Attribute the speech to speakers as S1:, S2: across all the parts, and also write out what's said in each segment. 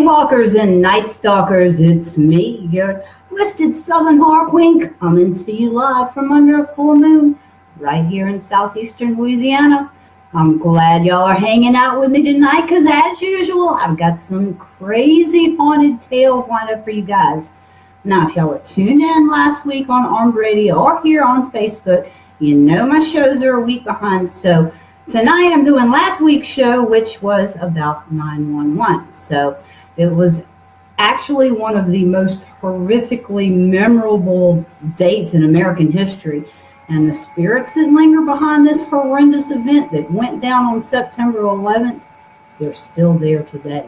S1: Daywalkers and Night Stalkers, it's me, your twisted Southern Harkwink, coming to you live from under a full moon right here in southeastern Louisiana. I'm glad y'all are hanging out with me tonight because, as usual, I've got some crazy haunted tales lined up for you guys. Now, if y'all were tuned in last week on Armed Radio or here on Facebook, you know my shows are a week behind, so tonight I'm doing last week's show, which was about 911. So it was actually one of the most horrifically memorable dates in American history. And the spirits that linger behind this horrendous event that went down on September 11th, they're still there today.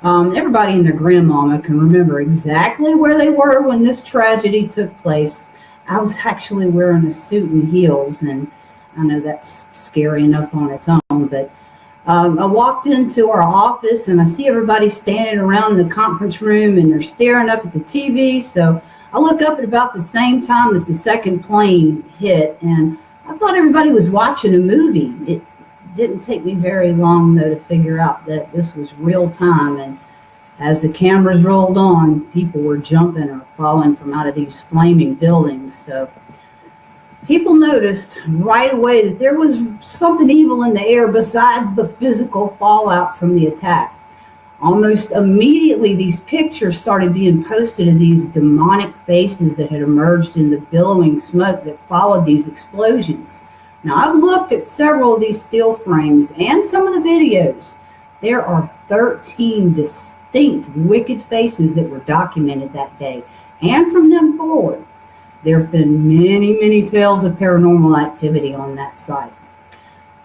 S1: Everybody and their grandmama can remember exactly where they were when this tragedy took place. I was actually wearing a suit and heels, and I know that's scary enough on its own, but I walked into our office and I see everybody standing around the conference room and they're staring up at the TV. So I look up at about the same time that the second plane hit, and I thought everybody was watching a movie. It didn't take me very long, though, to figure out that this was real time. And as the cameras rolled on, people were jumping or falling from out of these flaming buildings. So people noticed right away that there was something evil in the air besides the physical fallout from the attack. Almost immediately, these pictures started being posted of these demonic faces that had emerged in the billowing smoke that followed these explosions. Now, I've looked at several of these still frames and some of the videos. There are 13 distinct wicked faces that were documented that day, and from them forward. There have been many, many tales of paranormal activity on that site.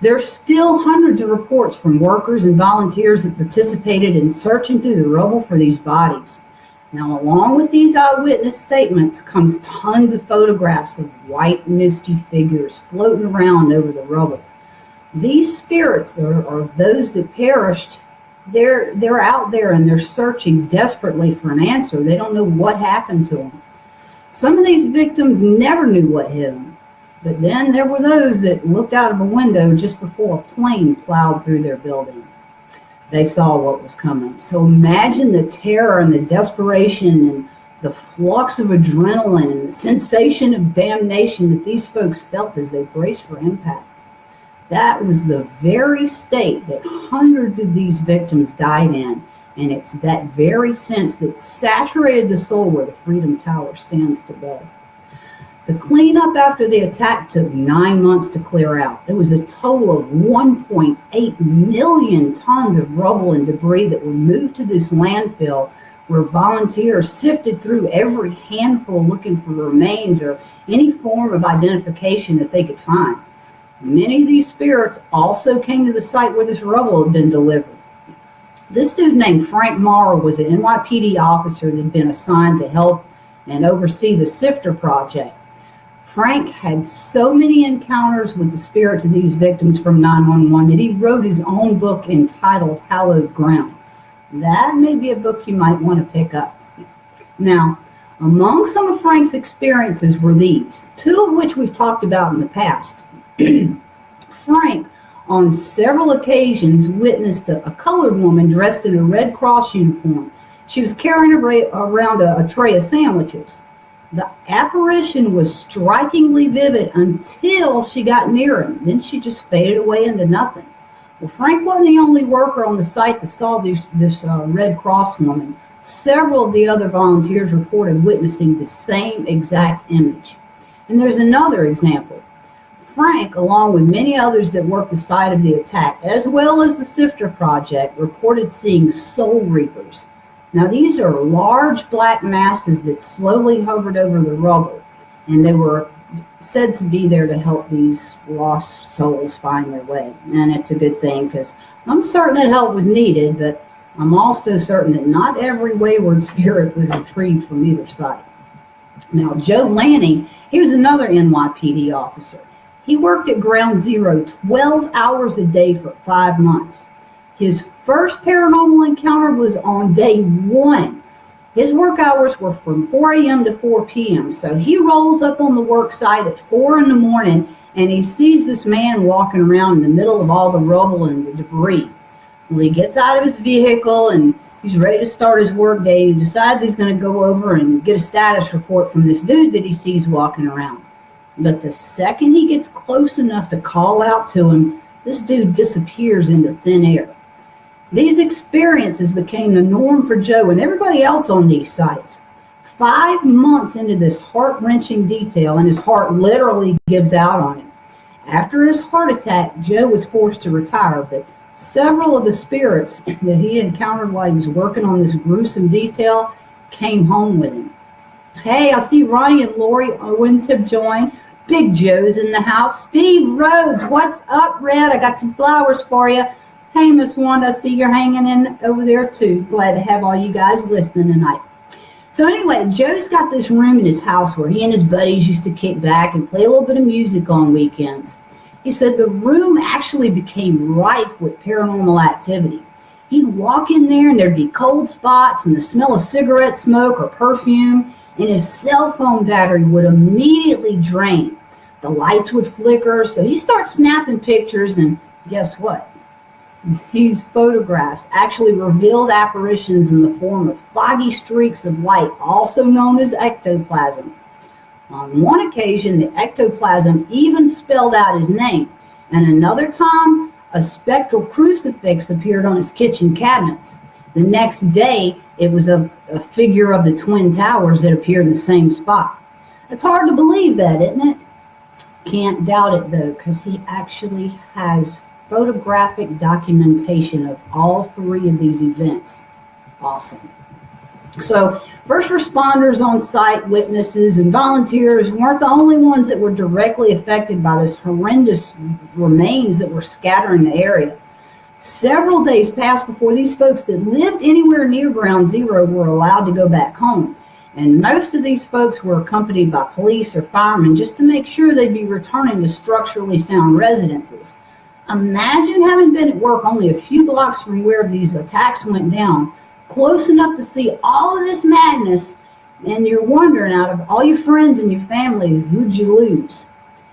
S1: There's still hundreds of reports from workers and volunteers that participated in searching through the rubble for these bodies. Now, along with these eyewitness statements comes tons of photographs of white, misty figures floating around over the rubble. These spirits are those that perished. They're out there and they're searching desperately for an answer. They don't know what happened to them. Some of these victims never knew what hit them, but then there were those that looked out of a window just before a plane plowed through their building. They saw what was coming. So imagine the terror and the desperation and the flux of adrenaline and the sensation of damnation that these folks felt as they braced for impact. That was the very state that hundreds of these victims died in. And it's that very sense that saturated the soul where the Freedom Tower stands today. The cleanup after the attack took 9 months to clear out. There was a total of 1.8 million tons of rubble and debris that were moved to this landfill, where volunteers sifted through every handful looking for remains or any form of identification that they could find. Many of these spirits also came to the site where this rubble had been delivered. This dude named Frank Morrow was an NYPD officer that had been assigned to help and oversee the Sifter project. Frank had so many encounters with the spirits of these victims from 911 that he wrote his own book entitled Hallowed Ground. That may be a book you might want to pick up. Now, among some of Frank's experiences were these, two of which we've talked about in the past. Frank, on several occasions, witnessed a colored woman dressed in a Red Cross uniform. She was carrying around a tray of sandwiches. The apparition was strikingly vivid until she got near him. Then she just faded away into nothing. Well, Frank wasn't the only worker on the site that saw this Red Cross woman. Several of the other volunteers reported witnessing the same exact image. And there's another example. Frank, along with many others that worked the site of the attack, as well as the Sifter project, reported seeing soul reapers. Now, these are large black masses that slowly hovered over the rubble, and they were said to be there to help these lost souls find their way. And it's a good thing, because I'm certain that help was needed, but I'm also certain that not every wayward spirit was retrieved from either side. Now, Joe Lanning, he was another NYPD officer. He worked at Ground Zero 12 hours a day for 5 months. His first paranormal encounter was on day 1. His work hours were from 4 a.m. to 4 p.m. So he rolls up on the work site at 4 in the morning, and he sees this man walking around in the middle of all the rubble and the debris. Well, he gets out of his vehicle and He's ready to start his work day. He decides he's going to go over and get a status report from this dude that he sees walking around. But the second he gets close enough to call out to him, this dude disappears into thin air. These experiences became the norm for Joe and everybody else on these sites. 5 months into this heart-wrenching detail, and his heart literally gives out on him. After his heart attack, Joe was forced to retire, but several of the spirits that he encountered while he was working on this gruesome detail came home with him. Hey, I see Ronnie and Lori Owens have joined. Big Joe's in the house. Steve Rhodes, what's up, Red? I got some flowers for you. Hey, Miss Wanda, I see you're hanging in over there too. Glad to have all you guys listening tonight. So anyway, Joe's got this room in his house where he and his buddies used to kick back and play a little bit of music on weekends. He said the room actually became rife with paranormal activity. He'd walk in there and there'd be cold spots and the smell of cigarette smoke or perfume, and his cell phone battery would immediately drain. The lights would flicker, so he starts snapping pictures, and guess what? These photographs actually revealed apparitions in the form of foggy streaks of light, also known as ectoplasm. On one occasion, the ectoplasm even spelled out his name, and another time, a spectral crucifix appeared on his kitchen cabinets. The next day, it was a figure of the Twin Towers that appeared in the same spot. It's hard to believe that, isn't it? Can't doubt it, though, because he actually has photographic documentation of all 3 of these events. Awesome. So first responders on site, witnesses, and volunteers weren't the only ones that were directly affected by this horrendous remains that were scattering the area. Several days passed before these folks that lived anywhere near Ground Zero were allowed to go back home. And most of these folks were accompanied by police or firemen just to make sure they'd be returning to structurally sound residences. Imagine having been at work only a few blocks from where these attacks went down, close enough to see all of this madness, and you're wondering, out of all your friends and your family, who'd you lose?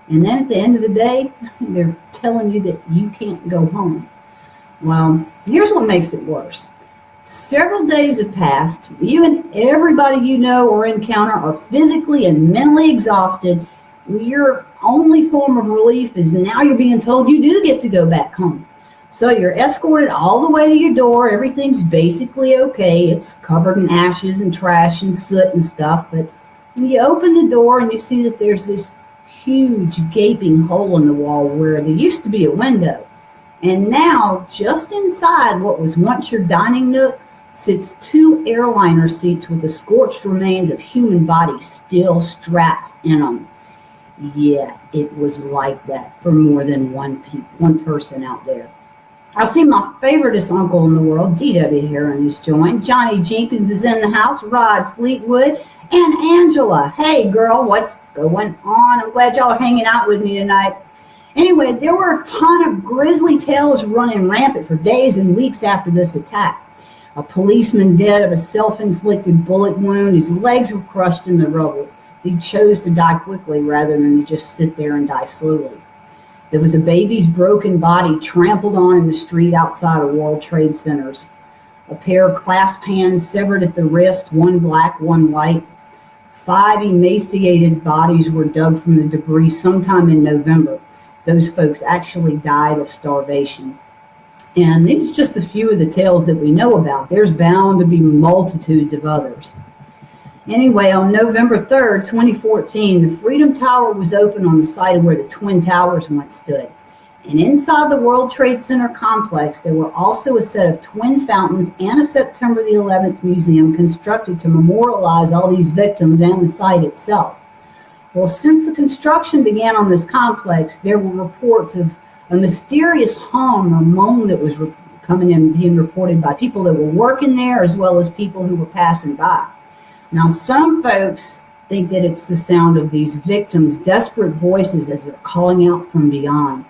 S1: And then at the end of the day, they're telling you that you can't go home. Well, here's what makes it worse. Several days have passed. You and everybody you know or encounter are physically and mentally exhausted. Your only form of relief is now you're being told you do get to go back home. So you're escorted all the way to your door. Everything's basically okay. It's covered in ashes and trash and soot and stuff. But when you open the door and you see that there's this huge gaping hole in the wall where there used to be a window. And now, just inside what was once your dining nook, sits 2 airliner seats with the scorched remains of human bodies still strapped in them. Yeah, it was like that for more than one person out there. I see my favoriteest uncle in the world, D.W. Heron, is joined. Johnny Jenkins is in the house, Rod Fleetwood, and Angela. Hey, girl, what's going on? I'm glad y'all are hanging out with me tonight. Anyway, there were a ton of grisly tales running rampant for days and weeks after this attack. A policeman dead of a self-inflicted bullet wound. His legs were crushed in the rubble. He chose to die quickly rather than to just sit there and die slowly. There was a baby's broken body trampled on in the street outside of World Trade Centers. A pair of clasp hands severed at the wrist, one black, one white. 5 emaciated bodies were dug from the debris sometime in November. Those folks actually died of starvation. And these are just a few of the tales that we know about. There's bound to be multitudes of others. Anyway, on November 3rd, 2014, the Freedom Tower was opened on the site of where the Twin Towers once stood. And inside the World Trade Center complex, there were also a set of twin fountains and a September the 11th museum constructed to memorialize all these victims and the site itself. Well, since the construction began on this complex, there were reports of a mysterious hum or moan that was coming in, being reported by people that were working there as well as people who were passing by. Now, some folks think that it's the sound of these victims' desperate voices as they're calling out from beyond.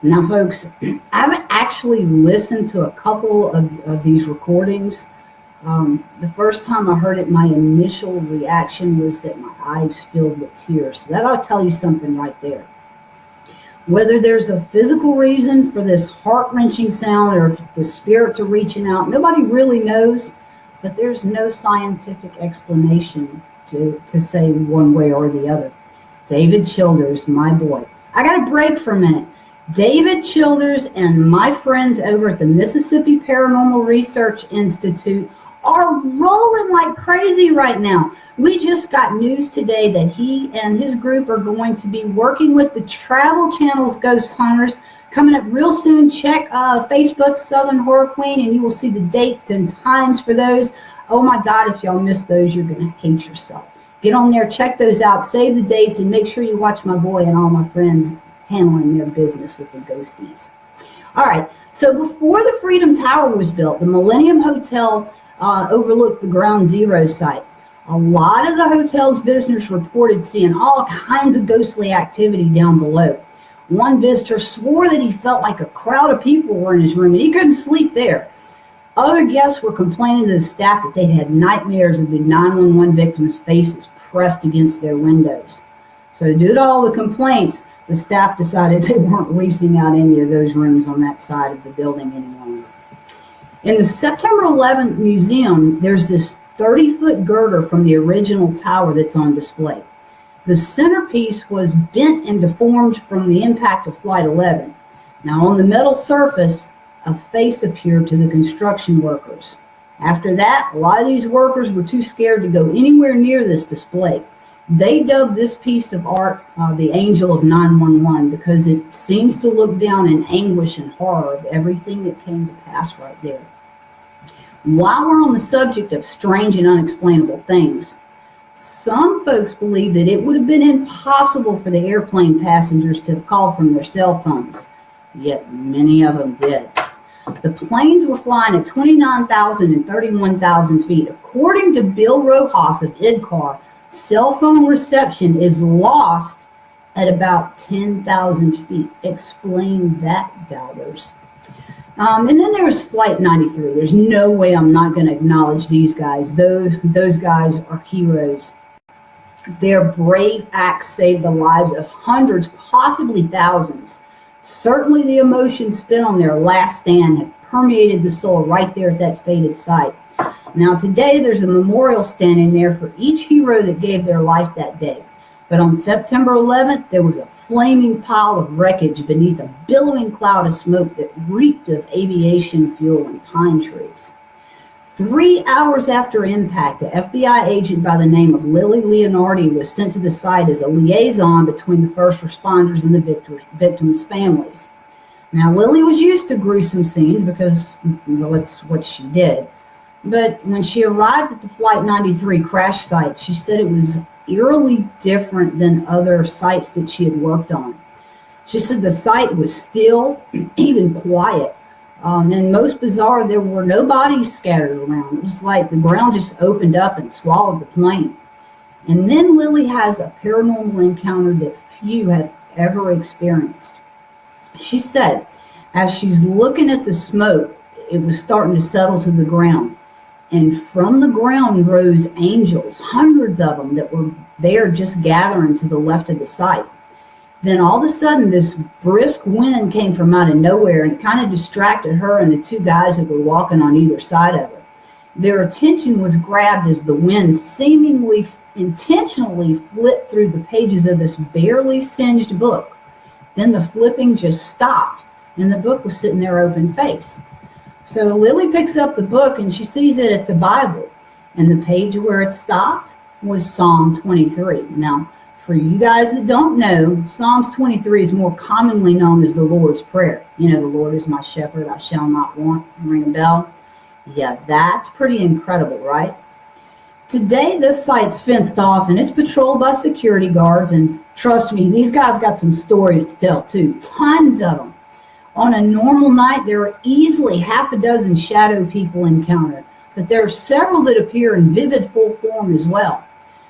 S1: Now, folks, I haven't actually listened to a couple of these recordings. The first time I heard it, my initial reaction was that my eyes filled with tears. So that ought to tell you something right there. Whether there's a physical reason for this heart-wrenching sound or if the spirits are reaching out, nobody really knows, but there's no scientific explanation to say one way or the other. David Childers, my boy. I got to break for a minute. David Childers and my friends over at the Mississippi Paranormal Research Institute are rolling like crazy right now. We just got news today that he and his group are going to be working with the Travel Channel's Ghost Hunters coming up real soon. Check Facebook, Southern Horror Queen, and you will see the dates and times for those. Oh my God, if y'all miss those, you're going to hate yourself. Get on there, check those out, save the dates, and make sure you watch my boy and all my friends handling their business with the ghosties. All right, so before the Freedom Tower was built, the Millennium Hotel overlooked the Ground Zero site. A lot of the hotel's visitors reported seeing all kinds of ghostly activity down below. One visitor swore that he felt like a crowd of people were in his room and he couldn't sleep there. Other guests were complaining to the staff that they had nightmares of the 911 victims' faces pressed against their windows. So due to all the complaints, the staff decided they weren't leasing out any of those rooms on that side of the building any longer. In the September 11th museum, there's this 30-foot girder from the original tower that's on display. The centerpiece was bent and deformed from the impact of Flight 11. Now on the metal surface, a face appeared to the construction workers. After that, a lot of these workers were too scared to go anywhere near this display. They dubbed this piece of art the Angel of 911 because it seems to look down in anguish and horror of everything that came to pass right there. While we're on the subject of strange and unexplainable things, some folks believe that it would have been impossible for the airplane passengers to have called from their cell phones, yet many of them did. The planes were flying at 29,000 and 31,000 feet. According to Bill Rojas of IDCAR, cell phone reception is lost at about 10,000 feet. Explain that, doubters. And then there's Flight 93. There's no way I'm not going to acknowledge these guys. Those guys are heroes. Their brave acts saved the lives of hundreds, possibly thousands. Certainly the emotion spent on their last stand had permeated the soul right there at that fated site. Now today there's a memorial standing there for each hero that gave their life that day. But on September 11th, there was a flaming pile of wreckage beneath a billowing cloud of smoke that reeked of aviation fuel and pine trees. 3 hours after impact, an FBI agent by the name of Lily Leonardi was sent to the site as a liaison between the first responders and the victims' families. Now, Lily was used to gruesome scenes because, well, it's what she did. But when she arrived at the Flight 93 crash site, she said it was eerily different than other sites that she had worked on. She said the site was still, even quiet. And most bizarre, there were no bodies scattered around. It was like the ground just opened up and swallowed the plane. And then Lily has a paranormal encounter that few have ever experienced. She said, as she's looking at the smoke, it was starting to settle to the ground. And from the ground rose angels, hundreds of them that were there just gathering to the left of the site. Then all of a sudden, this brisk wind came from out of nowhere and kind of distracted her and the two guys that were walking on either side of her. Their attention was grabbed as the wind seemingly intentionally flipped through the pages of this barely singed book. Then the flipping just stopped, and the book was sitting there open face. So Lily picks up the book and she sees that it's a Bible, and the page where it stopped was Psalm 23. Now, for you guys that don't know, Psalms 23 is more commonly known as the Lord's Prayer. You know, the Lord is my shepherd, I shall not want. Ring a bell? Yeah, that's pretty incredible, right? Today, this site's fenced off and it's patrolled by security guards, and trust me, these guys got some stories to tell too. Tons of them. On a normal night, there are easily half a dozen shadow people encountered, but there are several that appear in vivid full form as well.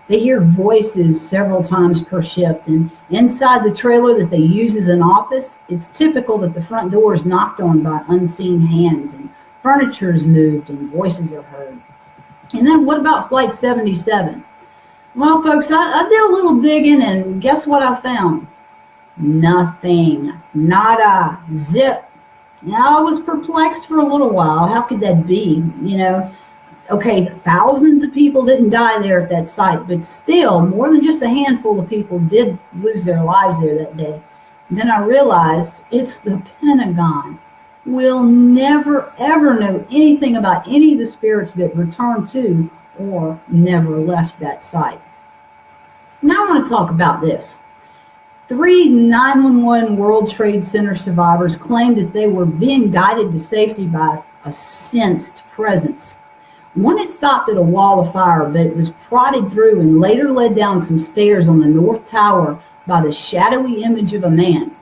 S1: They hear voices several times per shift, and inside the trailer that they use as an office, it's typical that the front door is knocked on by unseen hands, and furniture is moved, and voices are heard. And then what about Flight 77? Well, folks, I did a little digging, and guess what I found? Nothing. Nada. Zip. Now, I was perplexed for a little while. How could that be? Okay, thousands of people didn't die there at that site, but still, more than just a handful of people did lose their lives there that day. And then I realized it's the Pentagon. We'll never, ever know anything about any of the spirits that returned to or never left that site. Now I want to talk about this. 3 9/11 World Trade Center survivors claimed that they were being guided to safety by a sensed presence. One had stopped at a wall of fire, but it was prodded through and later led down some stairs on the North Tower by the shadowy image of a man.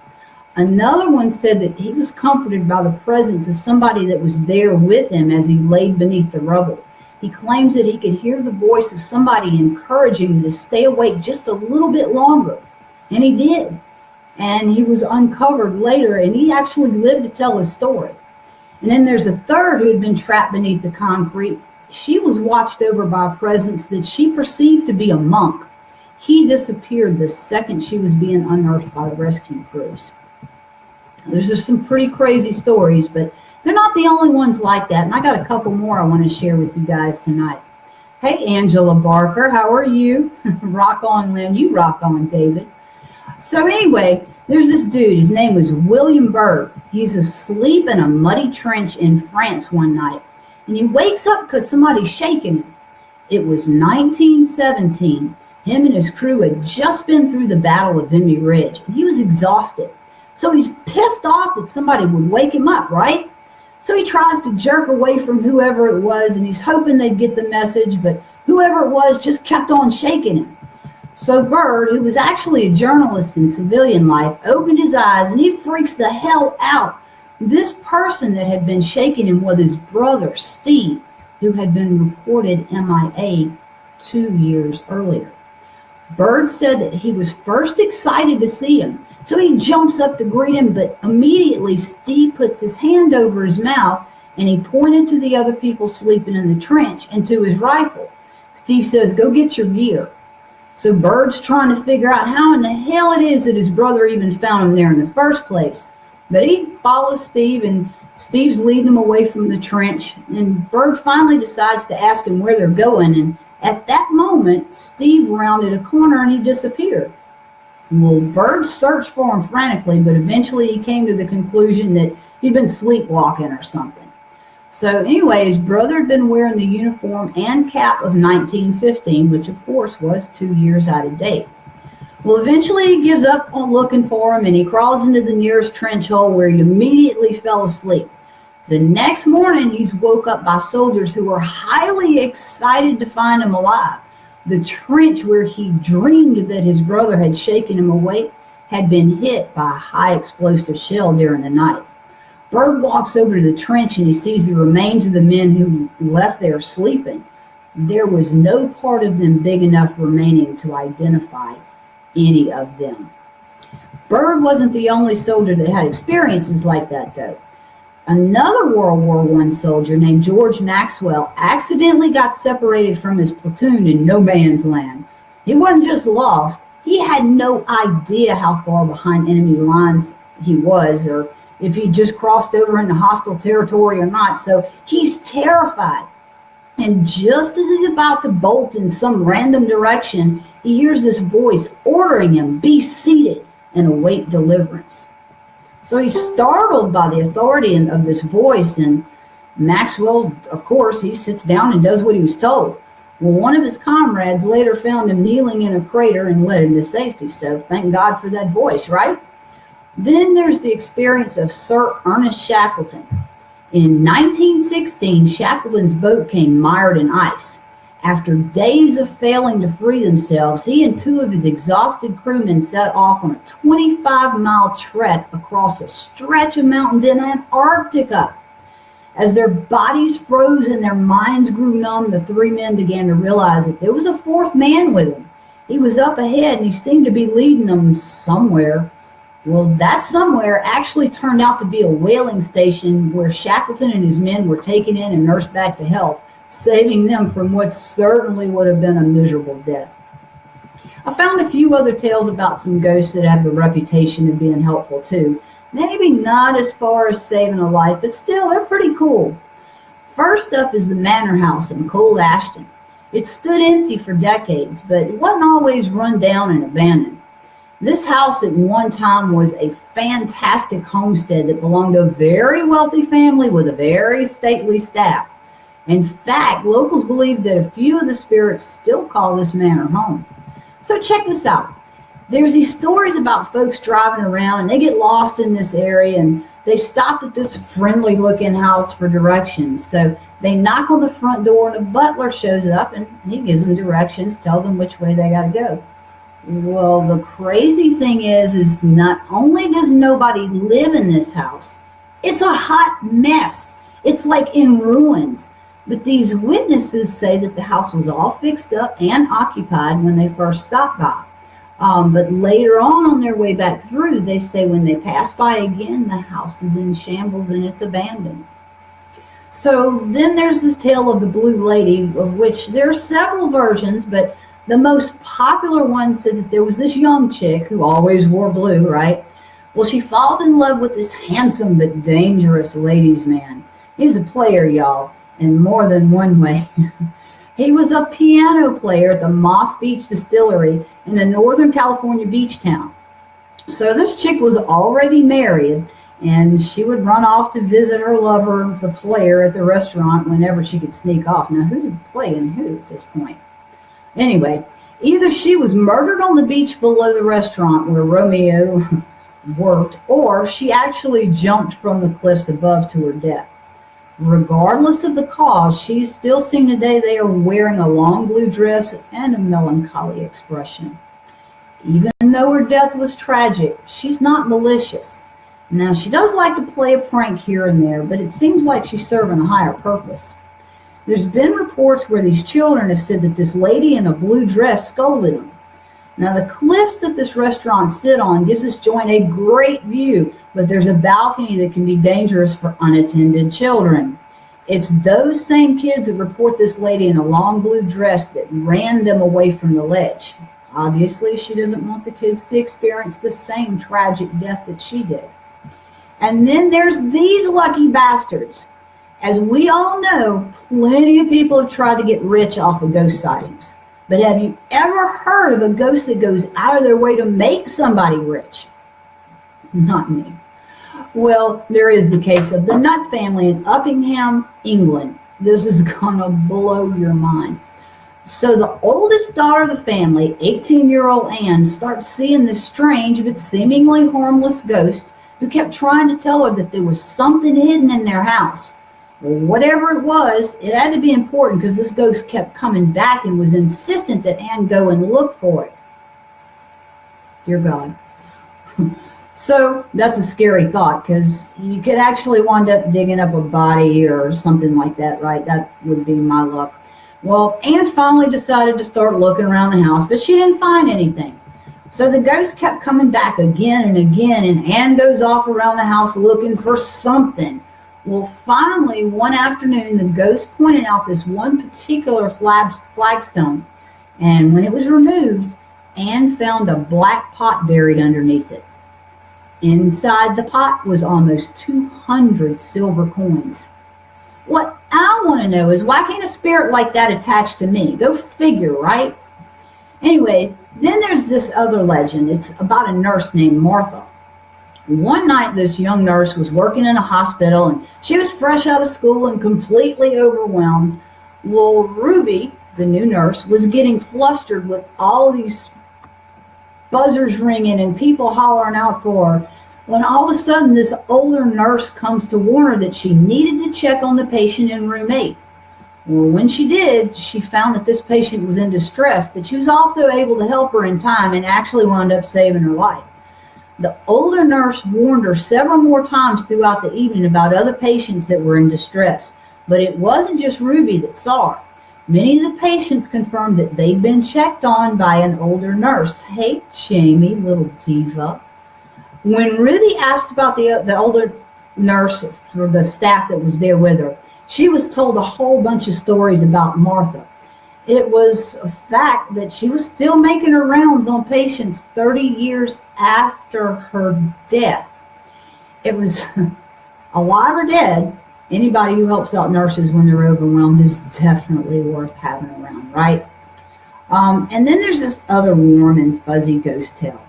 S1: Another one said that he was comforted by the presence of somebody that was there with him as he laid beneath the rubble. He claims that he could hear the voice of somebody encouraging him to stay awake just a little bit longer. And he did. And he was uncovered later, and he actually lived to tell his story. And then there's a third who had been trapped beneath the concrete. She was watched over by a presence that she perceived to be a monk. He disappeared the second she was being unearthed by the rescue crews. There's just some pretty crazy stories, but they're not the only ones like that. And I got a couple more I want to share with you guys tonight. Hey, Angela Barker, how are you? Rock on, Lynn. You rock on, David. So anyway, there's this dude. His name was William Byrd. He's asleep in a muddy trench in France one night. And he wakes up because somebody's shaking him. It was 1917. Him and his crew had just been through the Battle of Vimy Ridge. And he was exhausted. So he's pissed off that somebody would wake him up, right? So he tries to jerk away from whoever it was, and he's hoping they'd get the message, but whoever it was just kept on shaking him. So Byrd, who was actually a journalist in civilian life, opened his eyes, and he freaks the hell out. This person that had been shaking him was his brother, Steve, who had been reported MIA 2 years earlier. Byrd said that he was first excited to see him, so he jumps up to greet him, but immediately Steve puts his hand over his mouth, and he pointed to the other people sleeping in the trench and to his rifle. Steve says, "Go get your gear." So Byrd's trying to figure out how in the hell it is that his brother even found him there in the first place. But he follows Steve, and Steve's leading him away from the trench, and Byrd finally decides to ask him where they're going, and at that moment, Steve rounded a corner and he disappeared. Well, Byrd searched for him frantically, but eventually he came to the conclusion that he'd been sleepwalking or something. So anyway, his brother had been wearing the uniform and cap of 1915, which of course was 2 years out of date. Well, eventually he gives up on looking for him, and he crawls into the nearest trench hole where he immediately fell asleep. The next morning, he's woke up by soldiers who were highly excited to find him alive. The trench where he dreamed that his brother had shaken him awake had been hit by a high explosive shell during the night. Byrd walks over to the trench and he sees the remains of the men who left there sleeping. There was no part of them big enough remaining to identify any of them. Byrd wasn't the only soldier that had experiences like that, though. Another World War I soldier named George Maxwell accidentally got separated from his platoon in no man's land. He wasn't just lost, he had no idea how far behind enemy lines he was, or if he just crossed over into hostile territory or not, so he's terrified. And just as he's about to bolt in some random direction, he hears this voice ordering him, "Be seated and await deliverance." So he's startled by the authority of this voice, and Maxwell, of course, he sits down and does what he was told. Well, one of his comrades later found him kneeling in a crater and led him to safety, so thank God for that voice, right? Then there's the experience of Sir Ernest Shackleton. In 1916, Shackleton's boat came mired in ice. After days of failing to free themselves, he and 2 of his exhausted crewmen set off on a 25-mile trek across a stretch of mountains in Antarctica. As their bodies froze and their minds grew numb, the 3 men began to realize that there was a 4th man with them. He was up ahead and he seemed to be leading them somewhere. Well, that somewhere actually turned out to be a whaling station where Shackleton and his men were taken in and nursed back to health, saving them from what certainly would have been a miserable death. I found a few other tales about some ghosts that have the reputation of being helpful too. Maybe not as far as saving a life, but still, they're pretty cool. First up is the Manor House in Cold Ashton. It stood empty for decades, but it wasn't always run down and abandoned. This house at one time was a fantastic homestead that belonged to a very wealthy family with a very stately staff. In fact, locals believe that a few of the spirits still call this manor home. So check this out. There's these stories about folks driving around and they get lost in this area and they stop at this friendly looking house for directions. So they knock on the front door and the butler shows up and he gives them directions, tells them which way they got to go. Well, the crazy thing is not only does nobody live in this house, it's a hot mess. It's like in ruins. But these witnesses say that the house was all fixed up and occupied when they first stopped by. But later on their way back through, they say when they pass by again, the house is in shambles and it's abandoned. So then there's this tale of the Blue Lady, of which there are several versions, but the most popular one says that there was this young chick who always wore blue, right? Well, she falls in love with this handsome but dangerous ladies' man. He's a player, y'all, in more than one way. He was a piano player at the Moss Beach Distillery in a Northern California beach town. So this chick was already married, and she would run off to visit her lover, the player, at the restaurant whenever she could sneak off. Now, who's playing who at this point? Anyway, either she was murdered on the beach below the restaurant where Romeo worked, or she actually jumped from the cliffs above to her death. Regardless of the cause, she's still seen today. They are wearing a long blue dress and a melancholy expression. Even though her death was tragic, she's not malicious. Now, she does like to play a prank here and there, but it seems like she's serving a higher purpose. There's been reports where these children have said that this lady in a blue dress scolded them. Now, the cliffs that this restaurant sit on gives this joint a great view, but there's a balcony that can be dangerous for unattended children. It's those same kids that report this lady in a long blue dress that ran them away from the ledge. Obviously, she doesn't want the kids to experience the same tragic death that she did. And then there's these lucky bastards. As we all know, plenty of people have tried to get rich off of ghost sightings. But have you ever heard of a ghost that goes out of their way to make somebody rich? Not me. Well, there is the case of the Nutt family in Uppingham, England. This is gonna blow your mind. So the oldest daughter of the family, 18-year-old Anne, starts seeing this strange but seemingly harmless ghost who kept trying to tell her that there was something hidden in their house. Well, whatever it was, it had to be important because this ghost kept coming back and was insistent that Anne go and look for it. Dear God. So that's a scary thought because you could actually wind up digging up a body or something like that, right? That would be my luck. Well, Anne finally decided to start looking around the house, but she didn't find anything. So the ghost kept coming back again and again, and Anne goes off around the house looking for something. Well, finally, one afternoon, the ghost pointed out this one particular flagstone, and when it was removed, Anne found a black pot buried underneath it. Inside the pot was almost 200 silver coins. What I want to know is, why can't a spirit like that attach to me? Go figure, right? Anyway, then there's this other legend. It's about a nurse named Martha. One night, this young nurse was working in a hospital, and she was fresh out of school and completely overwhelmed. Well, Ruby, the new nurse, was getting flustered with all these buzzers ringing and people hollering out for her, when all of a sudden this older nurse comes to warn her that she needed to check on the patient in room 8. Well, when she did, she found that this patient was in distress, but she was also able to help her in time and actually wound up saving her life. The older nurse warned her several more times throughout the evening about other patients that were in distress, but it wasn't just Ruby that saw her. Many of the patients confirmed that they'd been checked on by an older nurse. Hey, Jamie, little diva. When Ruby asked about the older nurse or the staff that was there with her, she was told a whole bunch of stories about Martha. It was a fact that she was still making her rounds on patients 30 years after her death. It was alive or dead. Anybody who helps out nurses when they're overwhelmed is definitely worth having around, right? And then there's this other warm and fuzzy ghost tale.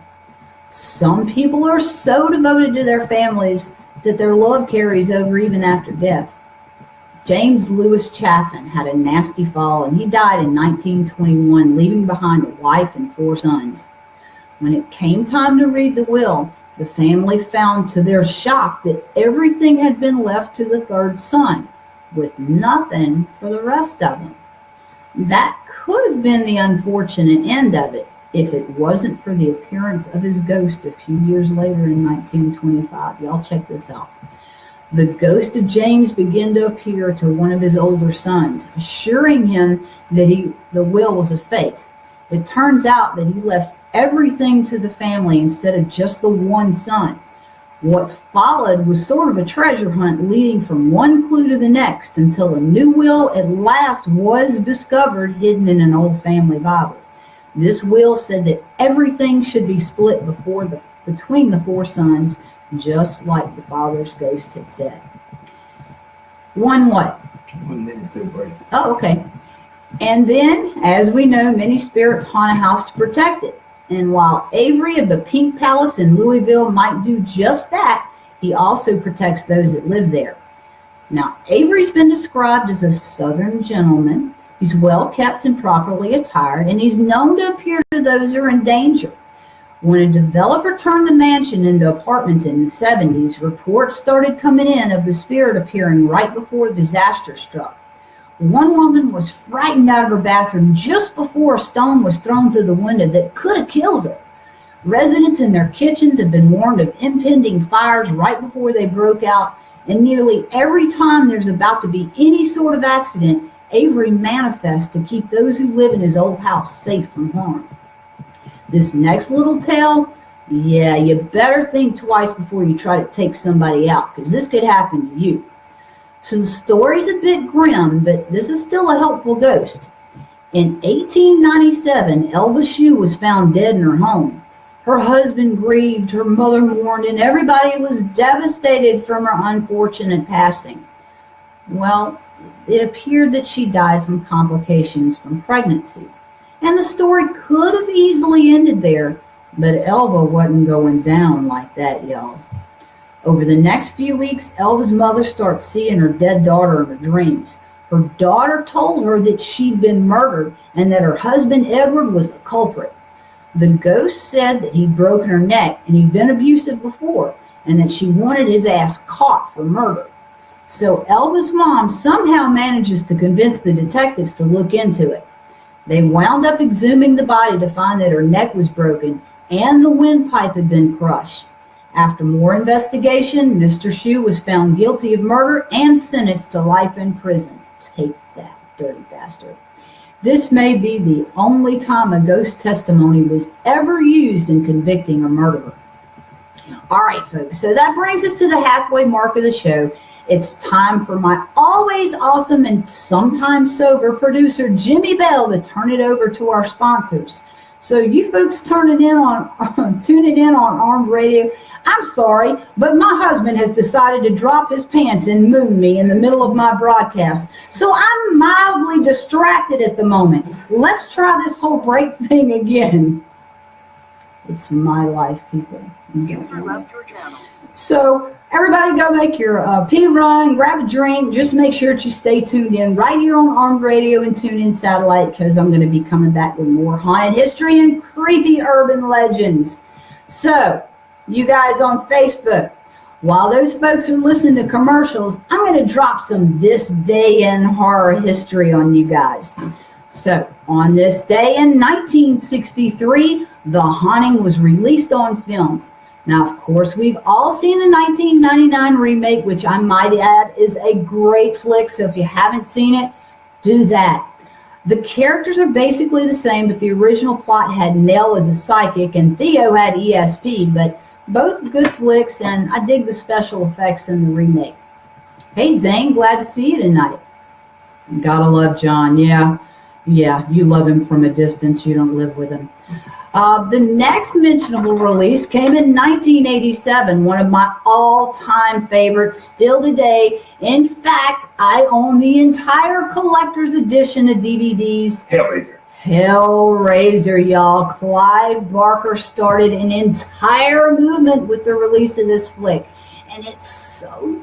S1: Some people are so devoted to their families that their love carries over even after death. James Lewis Chaffin had a nasty fall, and he died in 1921, leaving behind a wife and 4 sons. When it came time to read the will, the family found to their shock that everything had been left to the 3rd son, with nothing for the rest of them. That could have been the unfortunate end of it, if it wasn't for the appearance of his ghost a few years later in 1925. Y'all check this out. The ghost of James began to appear to one of his older sons, assuring him that the will was a fake. It turns out that he left everything to the family instead of just the one son. What followed was sort of a treasure hunt leading from one clue to the next until a new will at last was discovered hidden in an old family Bible. This will said that everything should be split between the 4 sons, just like the father's ghost had said. 1 what?
S2: 1 minute to break.
S1: Oh, okay. And then, as we know, many spirits haunt a house to protect it. And while Avery of the Pink Palace in Louisville might do just that, he also protects those that live there. Now, Avery's been described as a Southern gentleman. He's well kept and properly attired, and he's known to appear to those who are in danger. When a developer turned the mansion into apartments in the 70s, reports started coming in of the spirit appearing right before disaster struck. One woman was frightened out of her bathroom just before a stone was thrown through the window that could have killed her. Residents in their kitchens have been warned of impending fires right before they broke out, and nearly every time there's about to be any sort of accident, Avery manifests to keep those who live in his old house safe from harm. This next little tale, yeah, you better think twice before you try to take somebody out, because this could happen to you. So the story's a bit grim, but this is still a helpful ghost. In 1897, Elva Shue was found dead in her home. Her husband grieved, her mother mourned, and everybody was devastated from her unfortunate passing. Well, it appeared that she died from complications from pregnancy. And the story could have easily ended there, but Elva wasn't going down like that, y'all. Over the next few weeks, Elva's mother starts seeing her dead daughter in her dreams. Her daughter told her that she'd been murdered and that her husband Edward was the culprit. The ghost said that he'd broken her neck and he'd been abusive before, and that she wanted his ass caught for murder. So Elva's mom somehow manages to convince the detectives to look into it. They wound up exhuming the body to find that her neck was broken and the windpipe had been crushed. After more investigation, Mr. Shue was found guilty of murder and sentenced to life in prison. Take that, dirty bastard. This may be the only time a ghost testimony was ever used in convicting a murderer. All right, folks, so that brings us to the halfway mark of the show. It's time for my always awesome and sometimes sober producer, Jimmy Bell, to turn it over to our sponsors. So you folks tune it in on Armed Radio. I'm sorry, but my husband has decided to drop his pants and moon me in the middle of my broadcast. So I'm mildly distracted at the moment. Let's try this whole break thing again. It's my life, people.
S3: User left your channel.
S1: So everybody go make your pee run, grab a drink. Just make sure that you stay tuned in right here on Armed Radio and TuneIn Satellite, because I'm going to be coming back with more haunted history and creepy urban legends. So you guys on Facebook, while those folks are listening to commercials, I'm going to drop some This Day in Horror History on you guys. So on this day in 1963, The Haunting was released on film. Now, of course, we've all seen the 1999 remake, which I might add is a great flick. So if you haven't seen it, do that. The characters are basically the same, but the original plot had Nell as a psychic and Theo had ESP, but both good flicks, and I dig the special effects in the remake. Hey, Zane, glad to see you tonight. Gotta love John, yeah. Yeah, you love him from a distance. You don't live with him. The next mentionable release came in 1987, one of my all-time favorites still today. In fact, I own the entire collector's edition of DVDs.
S2: Hellraiser.
S1: Hellraiser, y'all. Clive Barker started an entire movement with the release of this flick, and it's so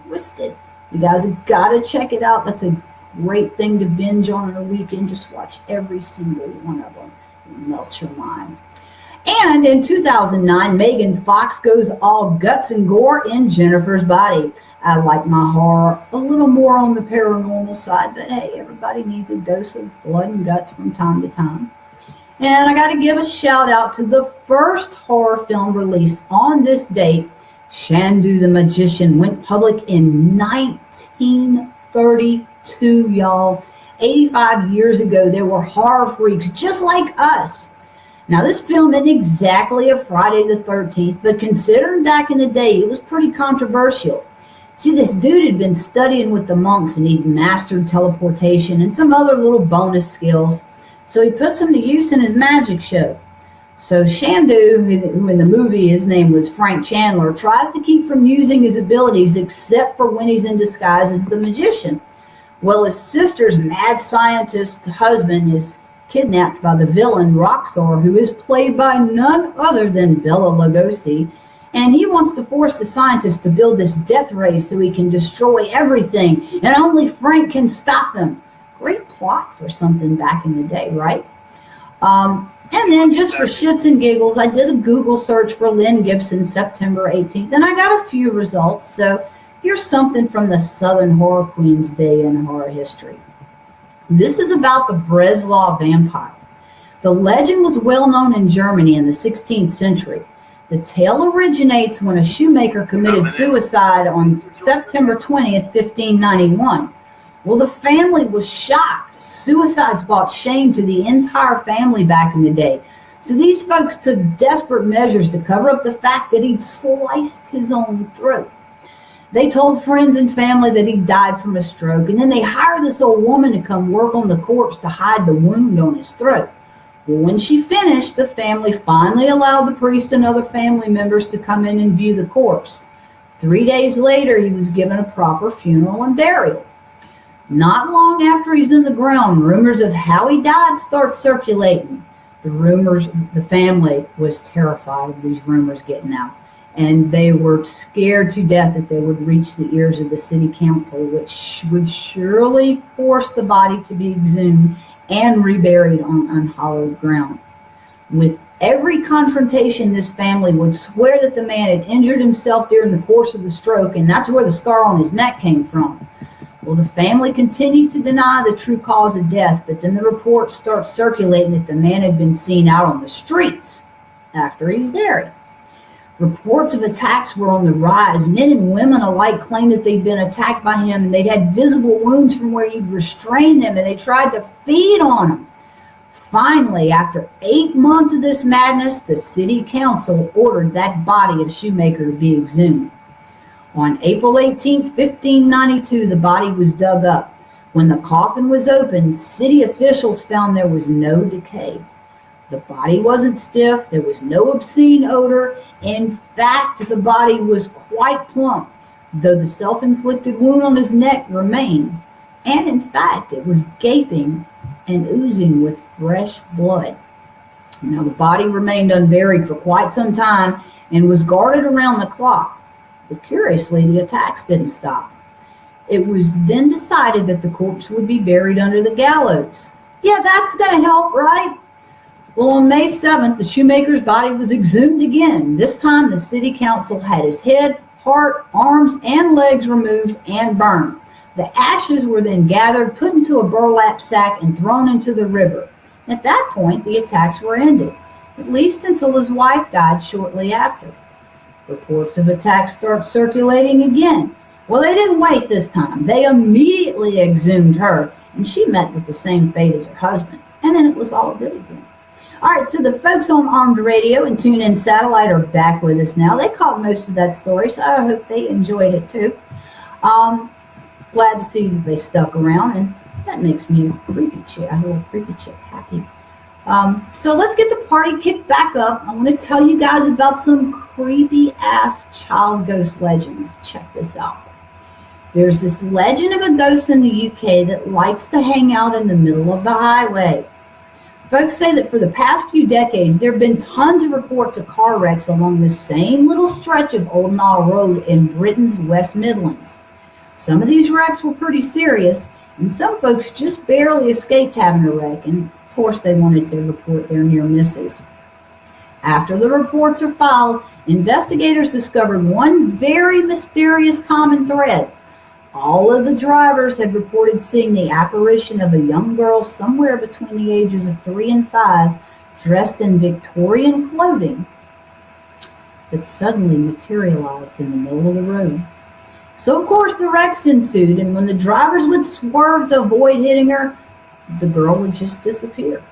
S1: twisted. You guys have got to check it out. That's a great thing to binge on in a weekend. Just watch every single one of them. Melt your mind. And in 2009, Megan Fox goes all guts and gore in Jennifer's Body. I like my horror a little more on the paranormal side, but hey, everybody needs a dose of blood and guts from time to time. And I got to give a shout out to the first horror film released on this date. Shandu the Magician went public in 1932, y'all. 85 years ago, there were horror freaks just like us. Now, this film isn't exactly a Friday the 13th, but considering back in the day, it was pretty controversial. See, this dude had been studying with the monks, and he'd mastered teleportation and some other little bonus skills, so he puts them to use in his magic show. So Shandu, who in the movie his name was Frank Chandler, tries to keep from using his abilities except for when he's in disguise as the magician. Well, his sister's mad scientist husband is kidnapped by the villain Roxor, who is played by none other than Bela Lugosi, and he wants to force the scientist to build this death ray so he can destroy everything, and only Frank can stop them. Great plot for something back in the day, right? And then just for shits and giggles, I did a Google search for Lynn Gibson September 18th, and I got a few results, so here's something from the Southern Horror Queen's day in horror history. This is about the Breslau vampire. The legend was well known in Germany in the 16th century. The tale originates when a shoemaker committed suicide on September 20th, 1591. Well, the family was shocked. Suicides brought shame to the entire family back in the day. So these folks took desperate measures to cover up the fact that he'd sliced his own throat. They told friends and family that he died from a stroke, and then they hired this old woman to come work on the corpse to hide the wound on his throat. Well, when she finished, the family finally allowed the priest and other family members to come in and view the corpse. 3 days later, he was given a proper funeral and burial. Not long after he's in the ground, rumors of how he died start circulating. The family was terrified of these rumors getting out, and they were scared to death that they would reach the ears of the city council, which would surely force the body to be exhumed and reburied on unhallowed ground. With every confrontation, this family would swear that the man had injured himself during the course of the stroke, and that's where the scar on his neck came from. Well, the family continued to deny the true cause of death, but then the reports start circulating that the man had been seen out on the streets after he's buried. Reports of attacks were on the rise. Men and women alike claimed that they'd been attacked by him, and they'd had visible wounds from where he'd restrained them, and they tried to feed on him. Finally, after 8 months of this madness, the city council ordered that body of Shoemaker to be exhumed. On April 18, 1592, the body was dug up. When the coffin was opened, city officials found there was no decay. The body wasn't stiff, there was no obscene odor. In fact, the body was quite plump, though the self-inflicted wound on his neck remained. And in fact, it was gaping and oozing with fresh blood. Now, the body remained unburied for quite some time and was guarded around the clock. But curiously, the attacks didn't stop. It was then decided that the corpse would be buried under the gallows. Yeah, that's going to help, right? Well, on May 7th, the shoemaker's body was exhumed again. This time, the city council had his head, heart, arms, and legs removed and burned. The ashes were then gathered, put into a burlap sack, and thrown into the river. At that point, the attacks were ended, at least until his wife died shortly after. Reports of attacks start circulating again. Well, they didn't wait this time. They immediately exhumed her, and she met with the same fate as her husband. And then it was all good again. All right, so the folks on Armed Radio and TuneIn Satellite are back with us now. They caught most of that story, so I hope they enjoyed it too. Glad to see that they stuck around, and That makes me a little creepy chick happy. So let's get the party kicked back up. I want to tell you guys about some creepy ass child ghost legends. Check this out. There's this legend of a ghost in the UK that likes to hang out in the middle of the highway. Folks say that for the past few decades, there have been tons of reports of car wrecks along the same little stretch of Old Nile Road in Britain's West Midlands. Some of these wrecks were pretty serious, and some folks just barely escaped having a wreck, and of course they wanted to report their near misses. After the reports are filed, investigators discovered one very mysterious common thread. All of the drivers had reported seeing the apparition of a young girl somewhere between the ages of 3 and 5, dressed in Victorian clothing, that suddenly materialized in the middle of the road. So of course the wrecks ensued, and when the drivers would swerve to avoid hitting her, the girl would just disappear.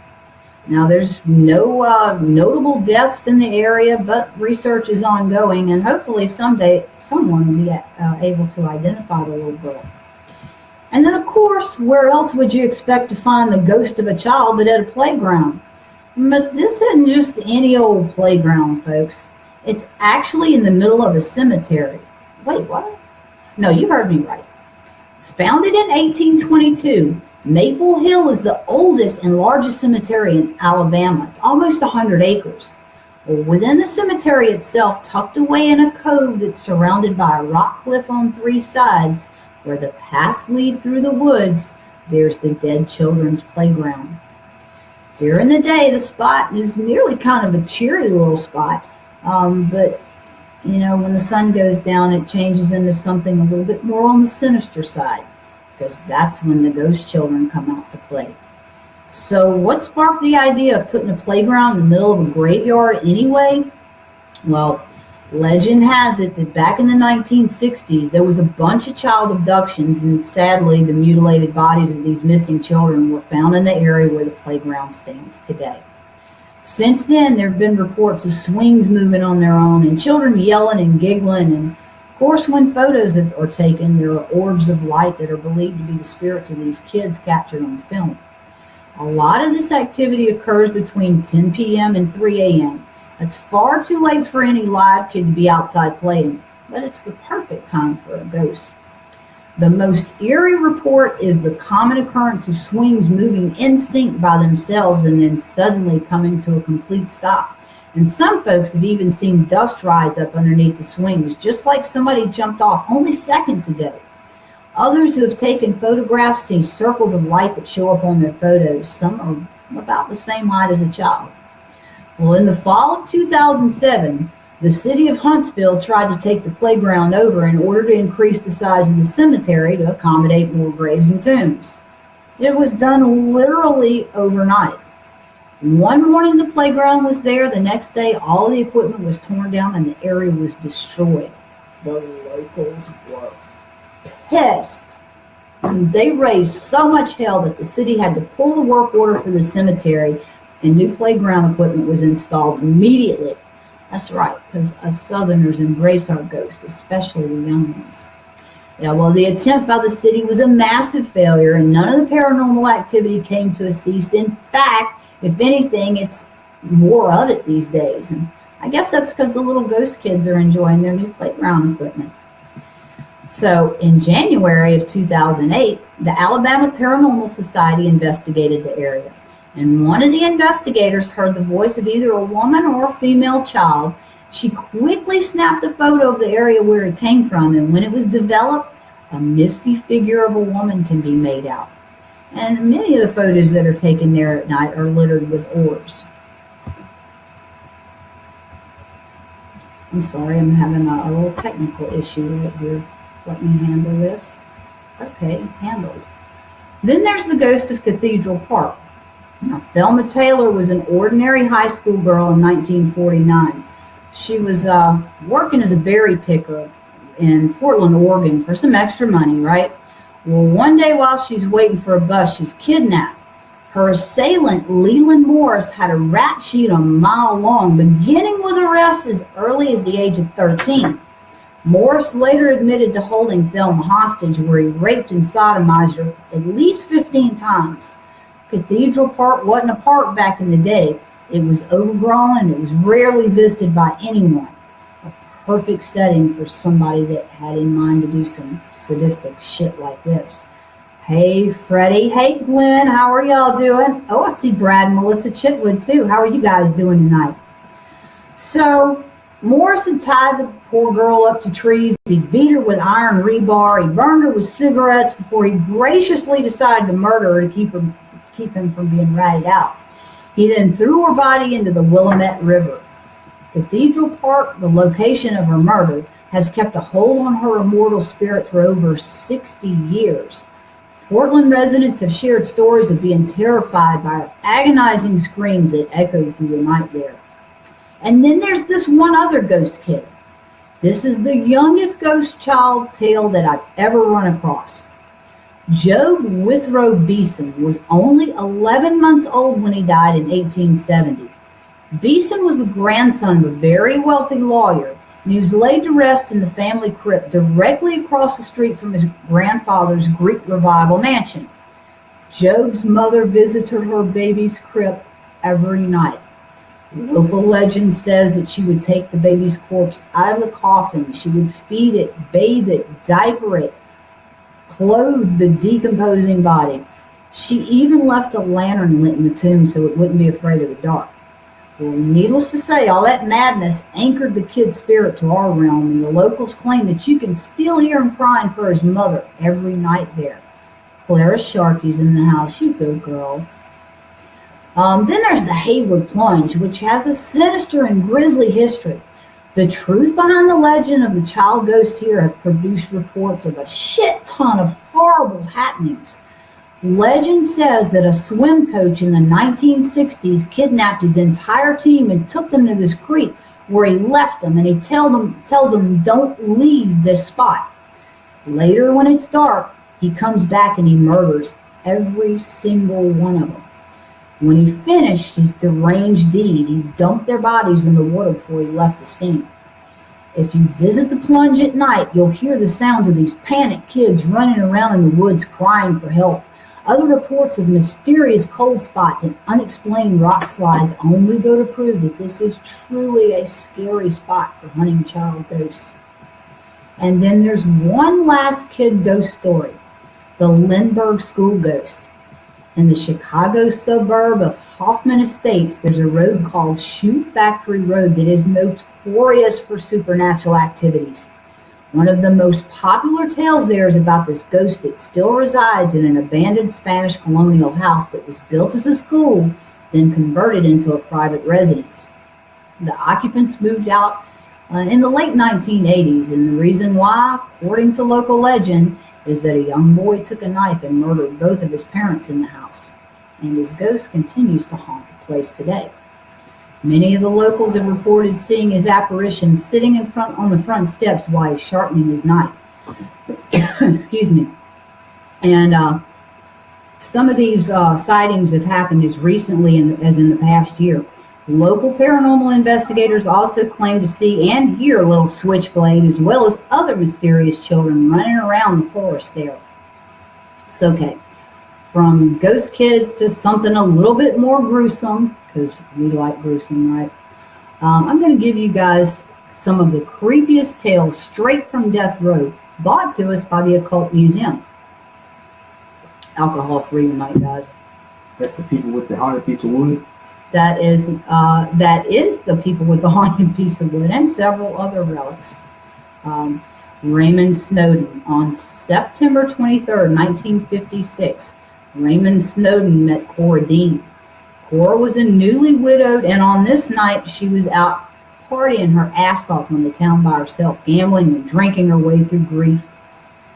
S1: Now there's no notable deaths in the area, but research is ongoing, and hopefully someday someone will be able to identify the little girl. And then of course, where else would you expect to find the ghost of a child but at a playground? But this isn't just any old playground, folks. It's actually in the middle of a cemetery. Wait, what? No, you heard me right. Founded in 1822, Maple Hill is the oldest and largest cemetery in Alabama. It's almost 100 acres. Well, within the cemetery itself, tucked away in a cove that's surrounded by a rock cliff on 3 sides, where the paths lead through the woods, there's the dead children's playground. During the day, the spot is nearly kind of a cheery little spot, but you know, when the sun goes down, it changes into something a little bit more on the sinister side, because that's when the ghost children come out to play. So what sparked the idea of putting a playground in the middle of a graveyard anyway? Well, legend has it that back in the 1960s, there was a bunch of child abductions, and sadly, the mutilated bodies of these missing children were found in the area where the playground stands today. Since then, there have been reports of swings moving on their own and children yelling and giggling. And of course, when photos are taken, there are orbs of light that are believed to be the spirits of these kids captured on film. A lot of this activity occurs between 10 p.m. and 3 a.m. It's far too late for any live kid to be outside playing, but it's the perfect time for a ghost. The most eerie report is the common occurrence of swings moving in sync by themselves and then suddenly coming to a complete stop. And some folks have even seen dust rise up underneath the swings, just like somebody jumped off only seconds ago. Others who have taken photographs see circles of light that show up on their photos. Some are about the same height as a child. Well, in the fall of 2007, the city of Huntsville tried to take the playground over in order to increase the size of the cemetery to accommodate more graves and tombs. It was done literally overnight. One morning the playground was there. The next day all the equipment was torn down and the area was destroyed. The locals were pissed. And they raised so much hell that the city had to pull the work order for the cemetery, and new playground equipment was installed immediately. That's right, because us Southerners embrace our ghosts, especially the young ones. Yeah, well, the attempt by the city was a massive failure, and none of the paranormal activity came to a cease. In fact, if anything, it's more of it these days. And I guess that's because the little ghost kids are enjoying their new playground equipment. So in January of 2008, the Alabama Paranormal Society investigated the area. And one of the investigators heard the voice of either a woman or a female child. She quickly snapped a photo of the area where it came from, and when it was developed, a misty figure of a woman can be made out. And many of the photos that are taken there at night are littered with orbs. I'm sorry, I'm having a little technical issue right here. Let me handle this. Okay, handled. Then there's the ghost of Cathedral Park. Now, Thelma Taylor was an ordinary high school girl in 1949. She was working as a berry picker in Portland, Oregon for some extra money, right? Well, one day while she's waiting for a bus, she's kidnapped. Her assailant, Leland Morris, had a rap sheet a mile long, beginning with arrests as early as the age of 13. Morris later admitted to holding Thelma hostage, where he raped and sodomized her at least 15 times. Cathedral Park wasn't a park back in the day. It was overgrown and it was rarely visited by anyone. A perfect setting for somebody that had in mind to do some sadistic shit like this. Hey, Freddie. Hey, Glenn. How are y'all doing? Oh, I see Brad and Melissa Chitwood, too. How are you guys doing tonight? So, Morris had tied the poor girl up to trees. He beat her with iron rebar. He burned her with cigarettes before he graciously decided to murder her to keep him from being ratted out. He then threw her body into the Willamette River. Cathedral Park, the location of her murder, has kept a hold on her immortal spirit for over 60 years. Portland residents have shared stories of being terrified by her agonizing screams that echo through the night there. And then there's this one other ghost kid. This is the youngest ghost child tale that I've ever run across. Job Withrow Beeson was only 11 months old when he died in 1870. Beeson was the grandson of a very wealthy lawyer, and he was laid to rest in the family crypt directly across the street from his grandfather's Greek Revival mansion. Job's mother visited her baby's crypt every night. Local legend says that she would take the baby's corpse out of the coffin. She would feed it, bathe it, diaper it, clothe the decomposing body. She even left a lantern lit in the tomb so it wouldn't be afraid of the dark. Well, needless to say, all that madness anchored the kid's spirit to our realm, and the locals claim that you can still hear him crying for his mother every night there. Clara Sharkey's in the house. You go, girl. Then there's the Hayward Plunge, which has a sinister and grisly history. The truth behind the legend of the child ghost here have produced reports of a shit ton of horrible happenings. Legend says that a swim coach in the 1960s kidnapped his entire team and took them to this creek where he left them, and he tells them don't leave this spot. Later, when it's dark, he comes back and he murders every single one of them. When he finished his deranged deed, he dumped their bodies in the water before he left the scene. If you visit the plunge at night, you'll hear the sounds of these panicked kids running around in the woods crying for help. Other reports of mysterious cold spots and unexplained rock slides only go to prove that this is truly a scary spot for hunting child ghosts. And then there's one last kid ghost story, the Lindbergh School Ghost. In the Chicago suburb of Hoffman Estates, there's a road called Shoe Factory Road that is notorious for supernatural activities. One of the most popular tales there is about this ghost that still resides in an abandoned Spanish colonial house that was built as a school, then converted into a private residence. The occupants moved out in the late 1980s, and the reason why, according to local legend, is that a young boy took a knife and murdered both of his parents in the house, and his ghost continues to haunt the place today. Many of the locals have reported seeing his apparition sitting on the front steps while he's sharpening his knife. Excuse me. And some of these sightings have happened as recently as in the past year. Local paranormal investigators also claim to see and hear little Switchblade, as well as other mysterious children running around the forest there. So, okay, from ghost kids to something a little bit more gruesome, because we like gruesome, right? I'm going to give you guys some of the creepiest tales straight from Death Row, brought to us by the Occult Museum. Alcohol-free tonight, guys.
S2: That's the people with the haunted piece of wood?
S1: That is the people with the haunted piece of wood and several other relics. Raymond Snowden. On September 23rd, 1956, Raymond Snowden met Cora Dean. Cora was a newly widowed, and on this night she was out partying her ass off on the town by herself, gambling and drinking her way through grief.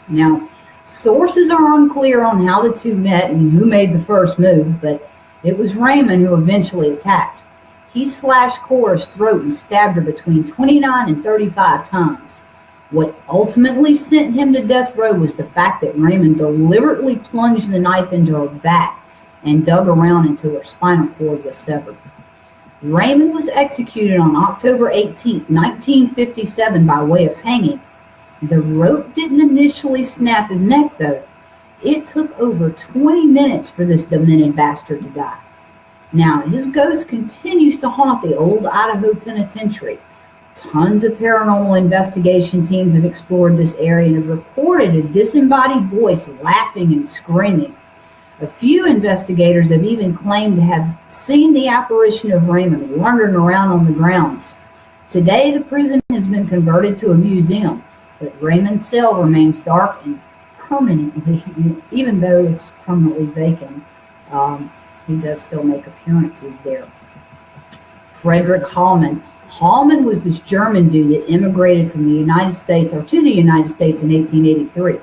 S1: Now, sources are unclear on how the two met and who made the first move, but it was Raymond who eventually attacked. He slashed Cora's throat and stabbed her between 29 and 35 times. What ultimately sent him to death row was the fact that Raymond deliberately plunged the knife into her back and dug around until her spinal cord was severed. Raymond was executed on October 18, 1957 by way of hanging, The rope didn't initially snap his neck, though. It took over 20 minutes for this demented bastard to die. Now, his ghost continues to haunt the old Idaho penitentiary. Tons of paranormal investigation teams have explored this area and have reported a disembodied voice laughing and screaming. A few investigators have even claimed to have seen the apparition of Raymond wandering around on the grounds. Today, the prison has been converted to a museum, but Raymond's cell remains dark and permanently, even though it's permanently vacant, he does still make appearances there. Frederick Hallman. Hallman was this German dude that immigrated from the United States, or to the United States in 1883.